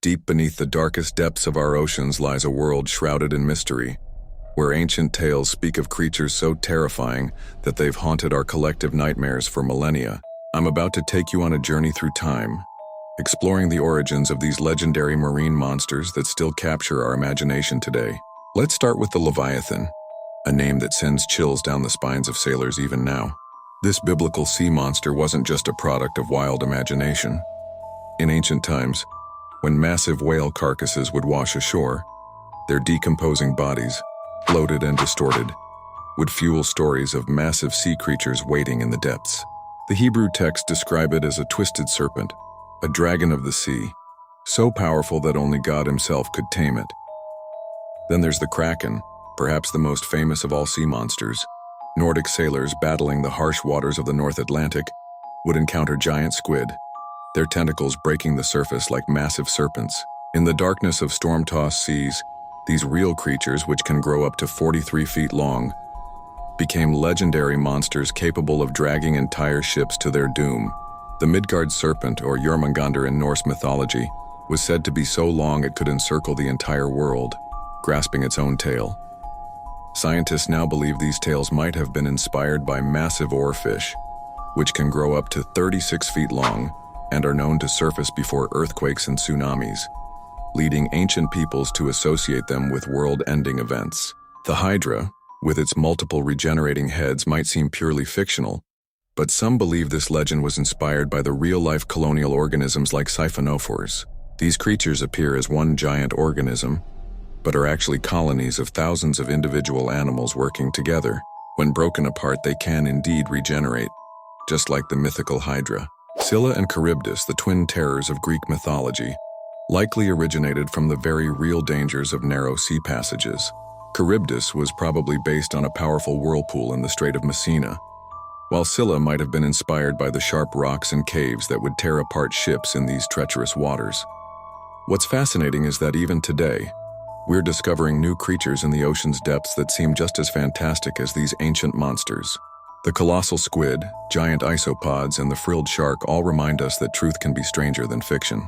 Deep beneath the darkest depths of our oceans lies a world shrouded in mystery, where ancient tales speak of creatures so terrifying that they've haunted our collective nightmares for millennia. I'm about to take you on a journey through time, exploring the origins of these legendary marine monsters that still capture our imagination today. Let's start with the Leviathan, a name that sends chills down the spines of sailors even now. This biblical sea monster wasn't just a product of wild imagination. In ancient times, when massive whale carcasses would wash ashore, their decomposing bodies, bloated and distorted, would fuel stories of massive sea creatures waiting in the depths. The Hebrew texts describe it as a twisted serpent, a dragon of the sea, so powerful that only God himself could tame it. Then there's the Kraken, perhaps the most famous of all sea monsters. Nordic sailors battling the harsh waters of the North Atlantic would encounter giant squid, their tentacles breaking the surface like massive serpents. In the darkness of storm-tossed seas, these real creatures, which can grow up to 43 feet long, became legendary monsters capable of dragging entire ships to their doom. The Midgard serpent, or Jormungandr in Norse mythology, was said to be so long it could encircle the entire world, grasping its own tail. Scientists now believe these tails might have been inspired by massive oarfish, which can grow up to 36 feet long and are known to surface before earthquakes and tsunamis, leading ancient peoples to associate them with world-ending events. The Hydra, with its multiple regenerating heads, might seem purely fictional, but some believe this legend was inspired by the real-life colonial organisms like siphonophores. These creatures appear as one giant organism, but are actually colonies of thousands of individual animals working together. When broken apart, they can indeed regenerate, just like the mythical Hydra. Scylla and Charybdis, the twin terrors of Greek mythology, likely originated from the very real dangers of narrow sea passages. Charybdis was probably based on a powerful whirlpool in the Strait of Messina, while Scylla might have been inspired by the sharp rocks and caves that would tear apart ships in these treacherous waters. What's fascinating is that even today, we're discovering new creatures in the ocean's depths that seem just as fantastic as these ancient monsters. The colossal squid, giant isopods, and the frilled shark all remind us that truth can be stranger than fiction.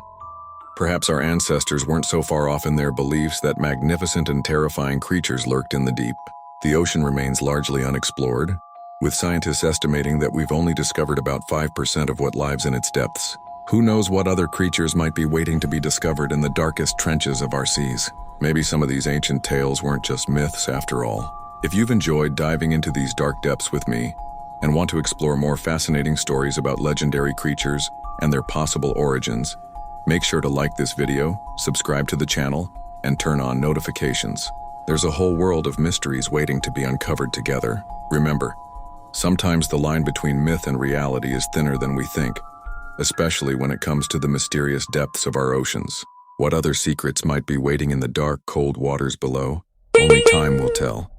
Perhaps our ancestors weren't so far off in their beliefs that magnificent and terrifying creatures lurked in the deep. The ocean remains largely unexplored, with scientists estimating that we've only discovered about 5% of what lies in its depths. Who knows what other creatures might be waiting to be discovered in the darkest trenches of our seas? Maybe some of these ancient tales weren't just myths after all. If you've enjoyed diving into these dark depths with me and want to explore more fascinating stories about legendary creatures and their possible origins, make sure to like this video, subscribe to the channel, and turn on notifications. There's a whole world of mysteries waiting to be uncovered together. Remember, sometimes the line between myth and reality is thinner than we think, especially when it comes to the mysterious depths of our oceans. What other secrets might be waiting in the dark, cold waters below? Only time will tell.